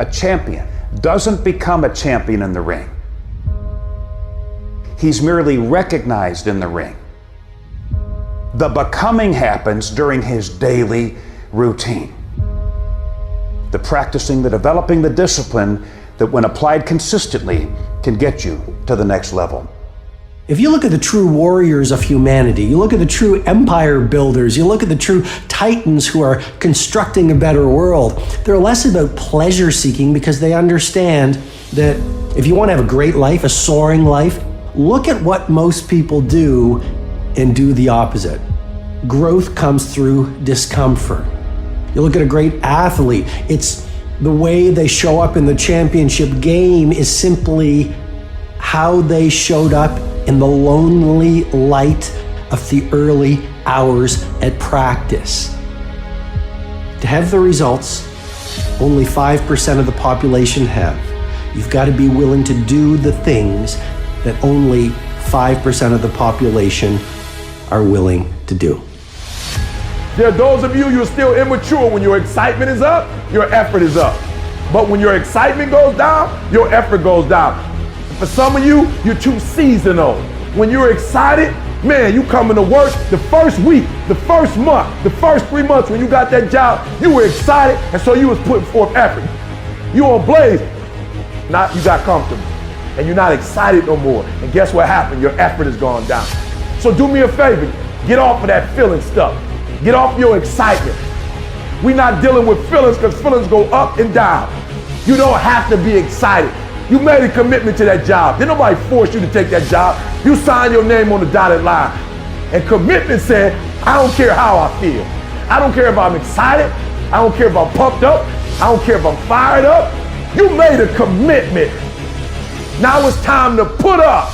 A champion doesn't become a champion in the ring. He's merely recognized in the ring. The becoming happens during his daily routine. The practicing, the developing, the discipline that when applied consistently can get you to the next level. If you look at the true warriors of humanity, you look at the true empire builders, you look at the true titans who are constructing a better world, they're less about pleasure seeking because they understand that if you want to have a great life, a soaring life, look at what most people do and do the opposite. Growth comes through discomfort. You look at a great athlete, it's the way they show up in the championship game is simply how they showed up in the lonely light of the early hours at practice. To have the results only 5% of the population have, you've got to be willing to do the things that only 5% of the population are willing to do. There are those of you, you're still immature. When your excitement is up, your effort is up. But when your excitement goes down, your effort goes down. For some of you, you're too seasonal. When you're excited, man, you coming to work the first week, the first month, the first 3 months when you got that job, you were excited, and so you was putting forth effort. You on blaze. Now you got comfortable, and you're not excited no more. And guess what happened? Your effort has gone down. So do me a favor, get off of that feeling stuff. Get off your excitement. We're not dealing with feelings because feelings go up and down. You don't have to be excited. You made a commitment to that job. Didn't nobody force you to take that job. You signed your name on the dotted line. And commitment said, I don't care how I feel. I don't care if I'm excited. I don't care if I'm pumped up. I don't care if I'm fired up. You made a commitment. Now it's time to put up.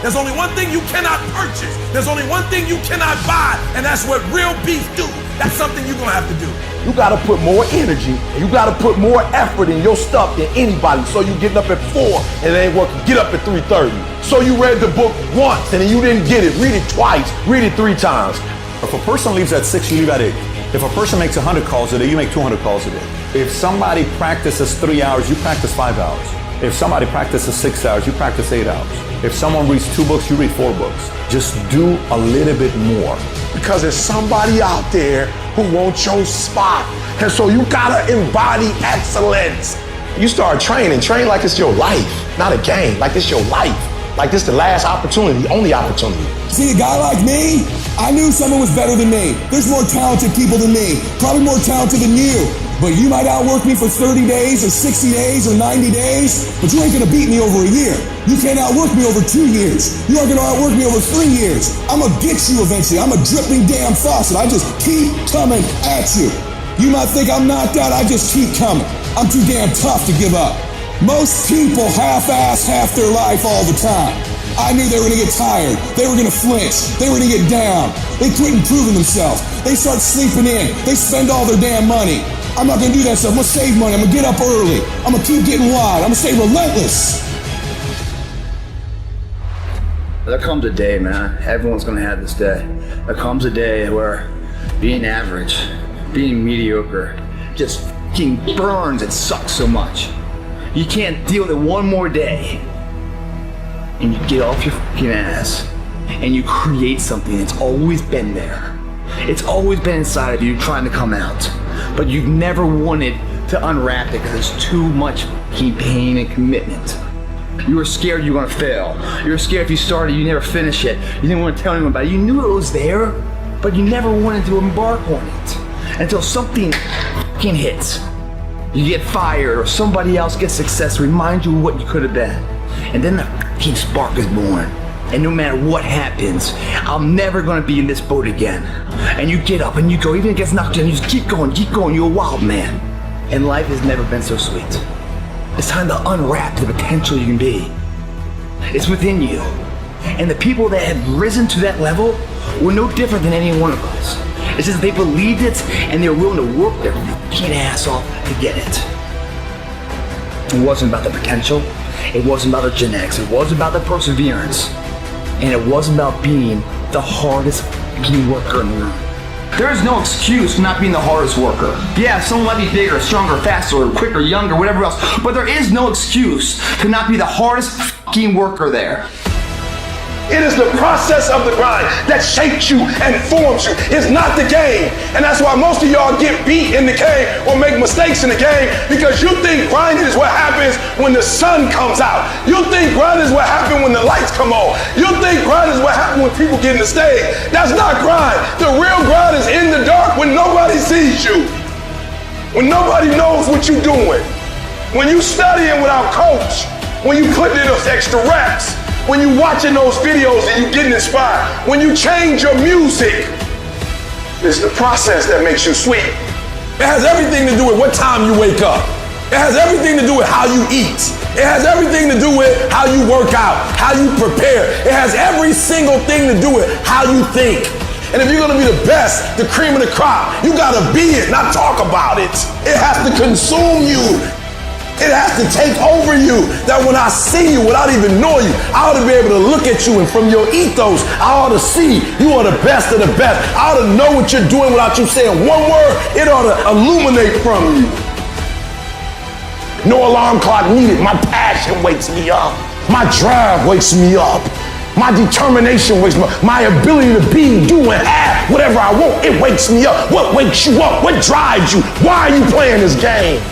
There's only one thing you cannot purchase. There's only one thing you cannot buy, and that's what real beef do. That's something you're gonna have to do. You gotta put more energy, and you gotta put more effort in your stuff than anybody. So you getting up at 4 and it ain't working, get up at 3:30. So you read the book once and then you didn't get it, read it twice, read it 3 times. If a person leaves at 6, you leave at 8. If a person makes 100 calls a day, you make 200 calls a day. If somebody practices 3 hours, you practice 5 hours. If somebody practices 6 hours, you practice 8 hours. If someone reads 2 books, you read 4 books. Just do a little bit more. Because there's somebody out there who wants your spot. And so you gotta embody excellence. You start training, train like it's your life, not a game, like it's your life. Like this the last opportunity, only opportunity. See, a guy like me, I knew someone was better than me. There's more talented people than me, probably more talented than you. But you might outwork me for 30 days or 60 days or 90 days, but you ain't gonna beat me over a year. You can't outwork me over 2 years. You aren't gonna outwork me over 3 years. I'm gonna get you eventually. I'm a dripping damn faucet. I just keep coming at you. You might think I'm knocked out, I just keep coming. I'm too damn tough to give up. Most people half-ass half their life all the time. I knew they were gonna get tired. They were gonna flinch. They were gonna get down. They quit improving themselves. They start sleeping in. They spend all their damn money. I'm not gonna do that stuff. I'm gonna save money. I'm gonna get up early. I'm gonna keep getting wide. I'm gonna stay relentless. There comes a day, man. Everyone's gonna have this day. There comes a day where being average, being mediocre, just fucking burns and sucks so much. You can't deal with it one more day. And you get off your fucking ass and you create something that's always been there. It's always been inside of you trying to come out. But you've never wanted to unwrap it because there's too much fucking pain and commitment. You were scared you were gonna fail. You were scared if you started, you never finish it. You didn't want to tell anyone about it. You knew it was there, but you never wanted to embark on it until something fucking hits. You get fired or somebody else gets success, remind you of what you could have been. And then the fucking spark is born. And no matter what happens, I'm never gonna be in this boat again. And you get up and you go, even if it gets knocked down, you just keep going, you're a wild man. And life has never been so sweet. It's time to unwrap the potential you can be. It's within you. And the people that have risen to that level were no different than any one of us. It's just they believed it and they were willing to work their fucking ass off to get it. It wasn't about the potential. It wasn't about the genetics. It wasn't about the perseverance. And it wasn't about being the hardest fucking worker in the room. There is no excuse for not being the hardest worker. Yeah, someone might be bigger, stronger, faster, or quicker, younger, whatever else, but there is no excuse to not be the hardest fucking worker there. It is the process of the grind that shapes you and forms you. It's not the game. And that's why most of y'all get beat in the game or make mistakes in the game, because you think grinding is what happens when the sun comes out. You think grinding is what happens when the lights come on. You think grinding is what happens when people get in the stage. That's not grind. The real grind is in the dark when nobody sees you. When nobody knows what you're doing. When you studying without coach. When you putting in those extra reps. When you watching those videos and you getting inspired, when you change your music, it's the process that makes you sweet. It has everything to do with what time you wake up. It has everything to do with how you eat. It has everything to do with how you work out, how you prepare. It has every single thing to do with how you think. And if you're gonna be the best, the cream of the crop, you gotta be it, not talk about it. It has to consume you. It has to take over you, that when I see you without even knowing you, I ought to be able to look at you, and from your ethos, I ought to see you are the best of the best. I ought to know what you're doing without you saying one word. It ought to illuminate from you. No alarm clock needed. My passion wakes me up. My drive wakes me up. My determination wakes me up. My ability to be, do, and have whatever I want, it wakes me up. What wakes you up? What drives you? Why are you playing this game?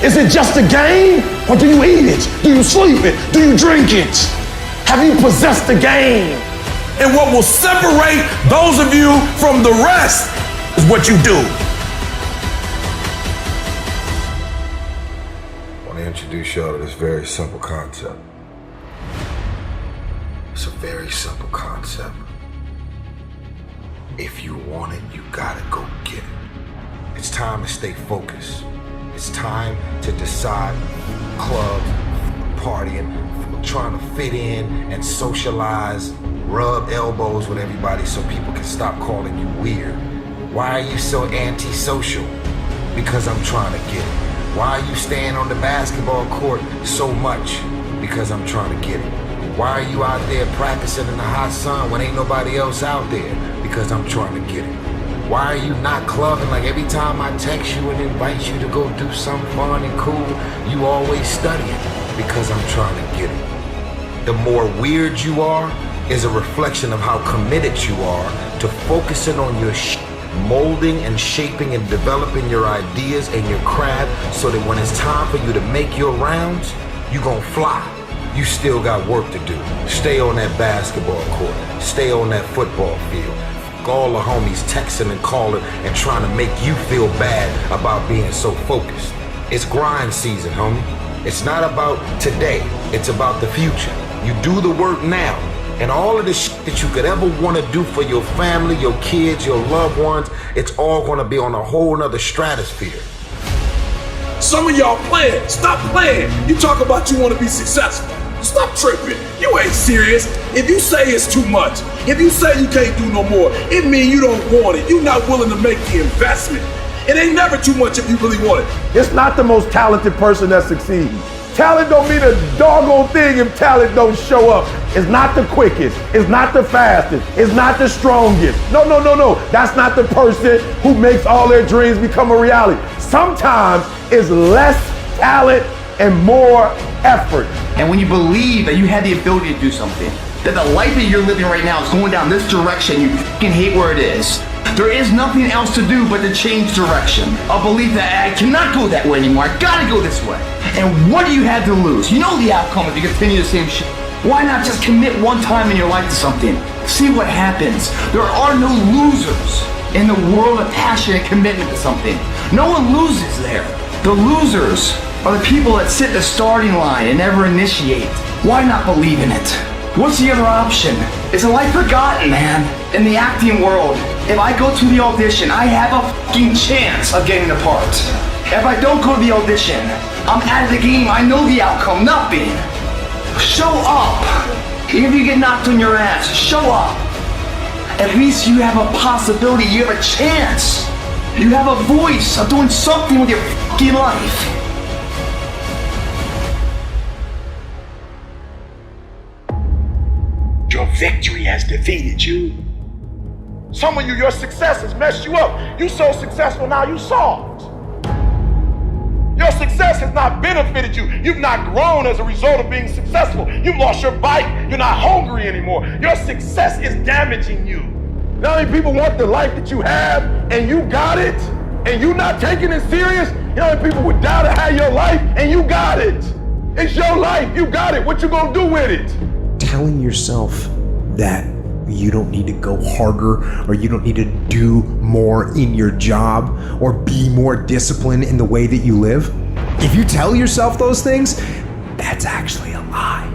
Is it just a game, or do you eat it? Do you sleep it? Do you drink it? Have you possessed the game? And what will separate those of you from the rest is what you do. I want to introduce y'all to this very simple concept. It's a very simple concept. If you want it, you gotta go get it. It's time to stay focused. It's time to decide clubs, partying, trying to fit in and socialize, rub elbows with everybody so people can stop calling you weird. Why are you so antisocial? Because I'm trying to get it. Why are you staying on the basketball court so much? Because I'm trying to get it. Why are you out there practicing in the hot sun when ain't nobody else out there? Because I'm trying to get it. Why are you not clubbing? Like every time I text you and invite you to go do something fun and cool, you always studying. Because I'm trying to get it. The more weird you are is a reflection of how committed you are to focusing on your molding and shaping and developing your ideas and your craft, so that when it's time for you to make your rounds, you gon' fly. You still got work to do. Stay on that basketball court. Stay on that football field. All the homies texting and calling and trying to make you feel bad about being so focused. It's grind season, homie. It's not about today. It's about the future. You do the work now, and all of the shit that you could ever want to do for your family, your kids, your loved ones, it's all gonna be on a whole nother stratosphere. Some of y'all playing. Stop playing. You talk about you want to be successful. Stop tripping. You ain't serious. If you say it's too much, if you say you can't do no more, it means you don't want it. You're not willing to make the investment. It ain't never too much if you really want it. It's not the most talented person that succeeds. Talent don't mean a doggone thing if talent don't show up. It's not the quickest. It's not the fastest. It's not the strongest. No. That's not the person who makes all their dreams become a reality. Sometimes it's less talent and more effort. And when you believe that you have the ability to do something, that the life that you're living right now is going down this direction, you fucking hate where it is. There is nothing else to do but to change direction. A belief that I cannot go that way anymore, I gotta go this way. And what do you have to lose? You know the outcome if you continue the same shit. Why not just commit one time in your life to something? See what happens. There are no losers in the world of passion and commitment to something. No one loses there. The losers are the people that sit the starting line and never initiate. Why not believe in it? What's the other option? Is a life forgotten, man? In the acting world, if I go to the audition, I have a fucking chance of getting the part. If I don't go to the audition, I'm out of the game. I know the outcome, nothing. Show up. Even if you get knocked on your ass, show up. At least you have a possibility, you have a chance. You have a voice of doing something with your fucking life. Your victory has defeated you. Some of you, your success has messed you up. You so successful now, you soft. Your success has not benefited you. You've not grown as a result of being successful. You've lost your bite. You're not hungry anymore. Your success is damaging you. You know how many people want the life that you have and you got it and you not taking it serious? You know how many people would die to have your life and you got it? It's your life. You got it. What you gonna do with it? Telling yourself that you don't need to go harder or you don't need to do more in your job or be more disciplined in the way that you live. If you tell yourself those things, that's actually a lie.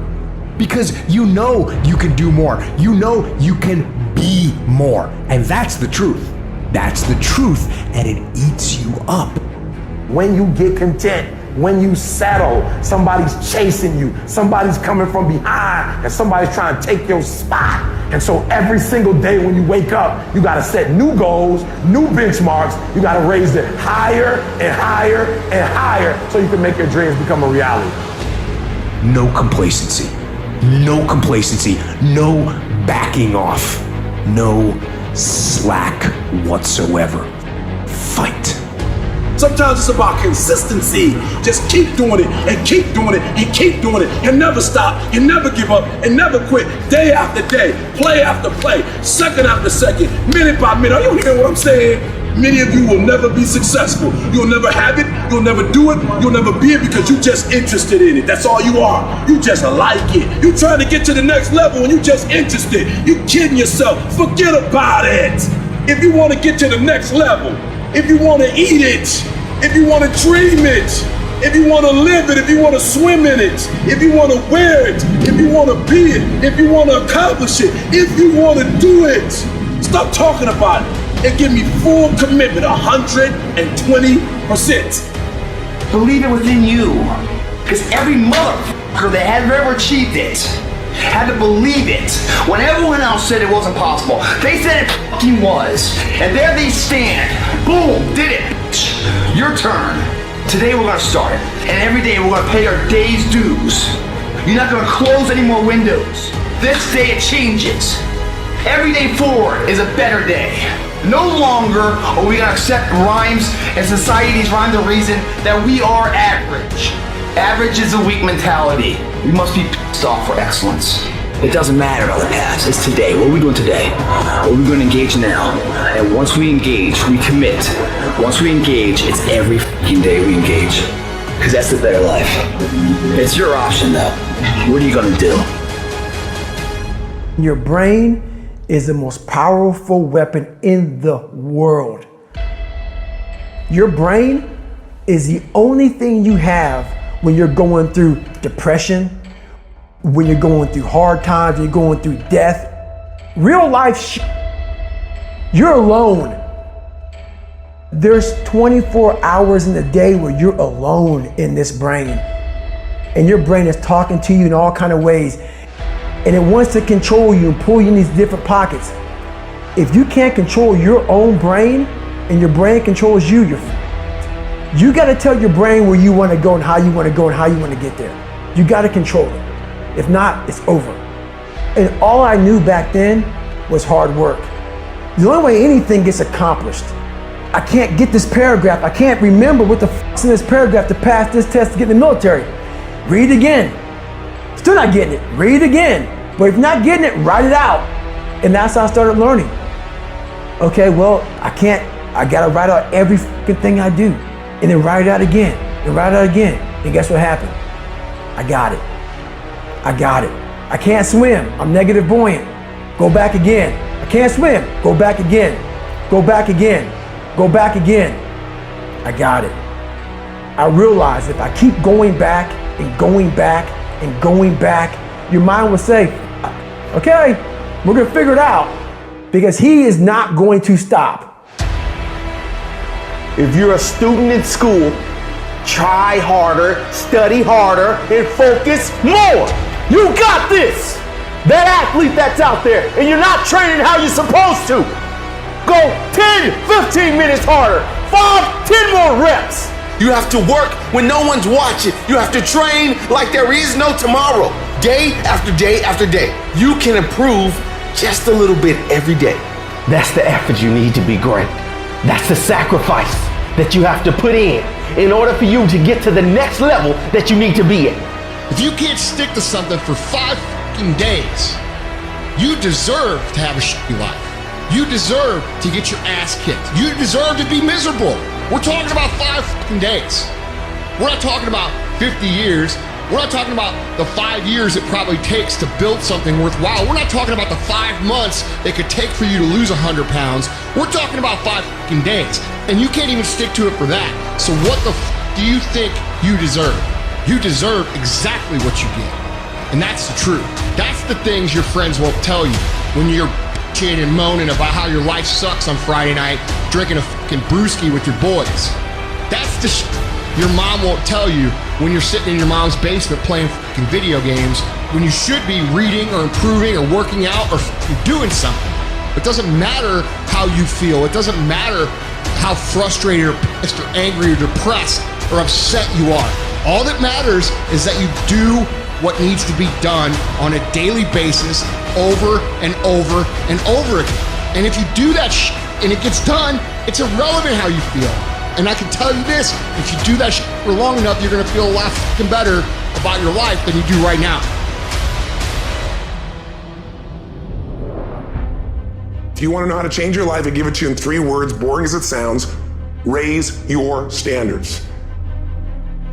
Because you know you can do more. You know you can be more. And that's the truth. That's the truth, and it eats you up. When you get content, when you settle, somebody's chasing you, somebody's coming from behind, and somebody's trying to take your spot. And so every single day when you wake up, you gotta set new goals, new benchmarks. You gotta raise it higher and higher and higher so you can make your dreams become a reality. No complacency. No complacency. No backing off. No slack whatsoever. Fight. Sometimes it's about consistency. Just keep doing it and keep doing it and keep doing it and never stop and never give up and never quit. Day after day, play after play, second after second, minute by minute. Are you hearing what I'm saying? Many of you will never be successful. You'll never have it. You'll never do it. You'll never be it because you're just interested in it. That's all you are. You just like it. You're trying to get to the next level and you're just interested. You're kidding yourself. Forget about it. If you want to get to the next level, if you want to eat it, if you want to dream it, if you want to live it, if you want to swim in it, if you want to wear it, if you want to be it, if you want to accomplish it, if you want to do it, stop talking about it and give me full commitment, 120%. Believe it within you. Because every motherfucker that has ever achieved it had to believe it. When everyone else said it wasn't possible, they said it fucking was. And there they stand. Boom, did it. Your turn. Today we're gonna start. And every day we're gonna pay our day's dues. You're not gonna close any more windows. This day it changes. Every day forward is a better day. No longer are we gonna accept rhymes and society's rhyme the reason that we are average. Average is a weak mentality. We must be pissed off for excellence. It doesn't matter about the past, it's today. What are we doing today? What are we going to engage now? And once we engage, we commit. Once we engage, it's every fucking day we engage. Because that's the better life. It's your option though. What are you going to do? Your brain is the most powerful weapon in the world. Your brain is the only thing you have when you're going through depression, when you're going through hard times, you're going through death. Real life you're alone. There's 24 hours in the day where you're alone in this brain. And your brain is talking to you in all kinds of ways. And it wants to control you and pull you in these different pockets. If you can't control your own brain and your brain controls you, you got to tell your brain where you want to go and how you want to go and how you want to get there. You got to control it. If not, it's over. And all I knew back then was hard work. The only way anything gets accomplished. I can't get this paragraph. I can't remember what the fuck's in this paragraph to pass this test to get in the military. Read it again. Still not getting it. Read it again. But if you're not getting it, write it out. And that's how I started learning. Okay, well, I gotta write out every fucking thing I do. And then write it out again, and write it out again. And guess what happened? I got it. I got it. I can't swim. I'm negative buoyant. Go back again. I can't swim. Go back again. Go back again. Go back again. I got it. I realized if I keep going back and going back and going back, your mind will say, okay, we're gonna figure it out. Because he is not going to stop. If you're a student in school, try harder, study harder, and focus more. You got this. That athlete that's out there, and you're not training how you're supposed to. Go 10, 15 minutes harder, 5, 10 more reps. You have to work when no one's watching. You have to train like there is no tomorrow. Day after day after day. You can improve just a little bit every day. That's the effort you need to be great. That's the sacrifice that you have to put in order for you to get to the next level that you need to be at. If you can't stick to something for 5 fucking days, you deserve to have a shitty life. You deserve to get your ass kicked. You deserve to be miserable. We're talking about 5 fucking days. We're not talking about 50 years. We're not talking about the 5 years it probably takes to build something worthwhile. We're not talking about the 5 months it could take for you to lose 100 pounds. We're talking about 5 fucking days. And you can't even stick to it for that. So what the do you think you deserve? You deserve exactly what you get. And that's the truth. That's the things your friends won't tell you when you're bitching and moaning about how your life sucks on Friday night, drinking a fucking brewski with your boys. That's the your mom won't tell you when you're sitting in your mom's basement playing fucking video games when you should be reading or improving or working out or doing something. It doesn't matter how you feel. It doesn't matter how frustrated or pissed or angry or depressed or upset you are. All that matters is that you do what needs to be done on a daily basis over and over and over again. And if you do that and it gets done, it's irrelevant how you feel. And I can tell you this, if you do that for long enough, you're gonna feel a lot fucking better about your life than you do right now. If you want to know how to change your life, I give it to you in 3 words, boring as it sounds: raise your standards.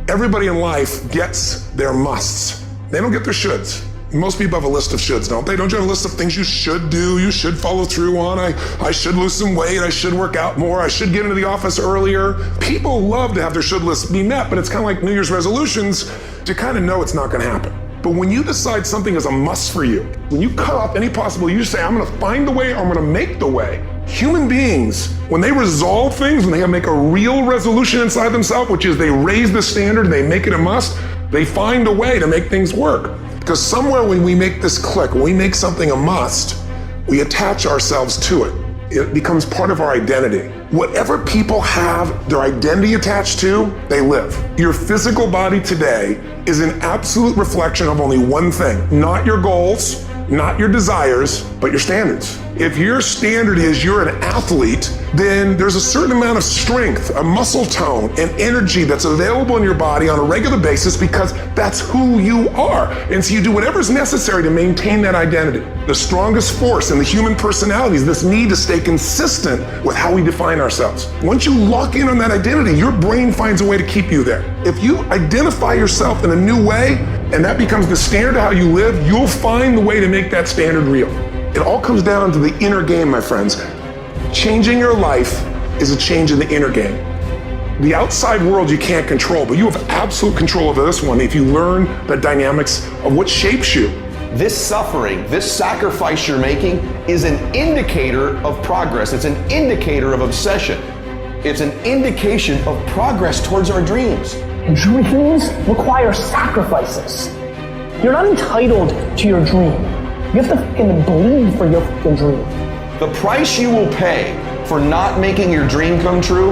Everybody in life gets their musts. They don't get their shoulds. Most people have a list of shoulds, don't they? Don't you have a list of things you should do, you should follow through on? I should lose some weight, I should work out more, I should get into the office earlier. People love to have their should lists be met, but it's kind of like New Year's resolutions to kind of know it's not gonna happen. But when you decide something is a must for you, when you cut off any possible, you say, I'm gonna find the way, or I'm gonna make the way. Human beings, when they resolve things, when they make a real resolution inside themselves, which is they raise the standard, they make it a must, they find a way to make things work. Because somewhere when we make this click, when we make something a must, we attach ourselves to it. It becomes part of our identity. Whatever people have their identity attached to, they live. Your physical body today is an absolute reflection of only one thing: not your goals, not your desires, but your standards. If your standard is you're an athlete, then there's a certain amount of strength, a muscle tone, and energy that's available in your body on a regular basis because that's who you are. And so you do whatever's necessary to maintain that identity. The strongest force in the human personality is this need to stay consistent with how we define ourselves. Once you lock in on that identity, your brain finds a way to keep you there. If you identify yourself in a new way, and that becomes the standard of how you live, you'll find the way to make that standard real. It all comes down to the inner game, my friends. Changing your life is a change in the inner game. The outside world you can't control, but you have absolute control over this one if you learn the dynamics of what shapes you. This suffering, this sacrifice you're making is an indicator of progress. It's an indicator of obsession. It's an indication of progress towards our dreams. Dreams require sacrifices. You're not entitled to your dream. You have to fucking bleed for your fucking dream. The price you will pay for not making your dream come true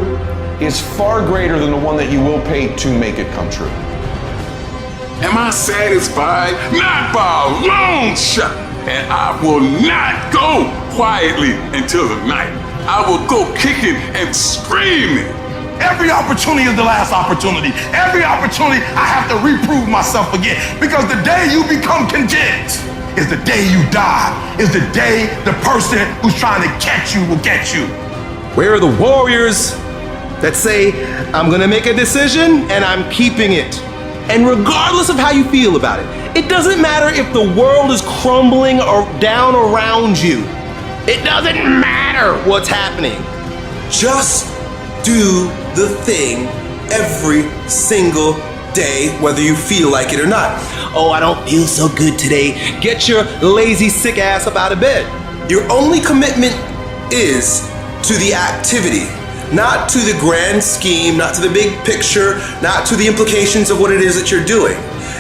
is far greater than the one that you will pay to make it come true. Am I satisfied? Not by a long shot. And I will not go quietly until the night. I will go kicking and screaming. Every opportunity is the last opportunity. Every opportunity I have to reprove myself again. Because the day you become content is the day you die. Is the day the person who's trying to catch you will get you. Where are the warriors that say, I'm gonna make a decision and I'm keeping it? And regardless of how you feel about it, it doesn't matter if the world is crumbling or down around you. It doesn't matter what's happening. Just do the thing every single day, whether you feel like it or not. Oh, I don't feel so good today. Get your lazy, sick ass up out of bed. Your only commitment is to the activity, not to the grand scheme, not to the big picture, not to the implications of what it is that you're doing.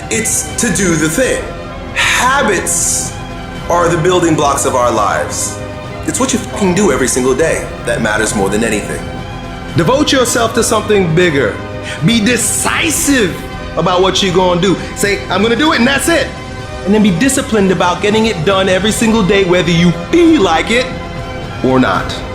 It's to do the thing. Habits are the building blocks of our lives. It's what you fucking do every single day that matters more than anything. Devote yourself to something bigger. Be decisive about what you're gonna do. Say, I'm gonna do it and that's it. And then be disciplined about getting it done every single day, whether you feel like it or not.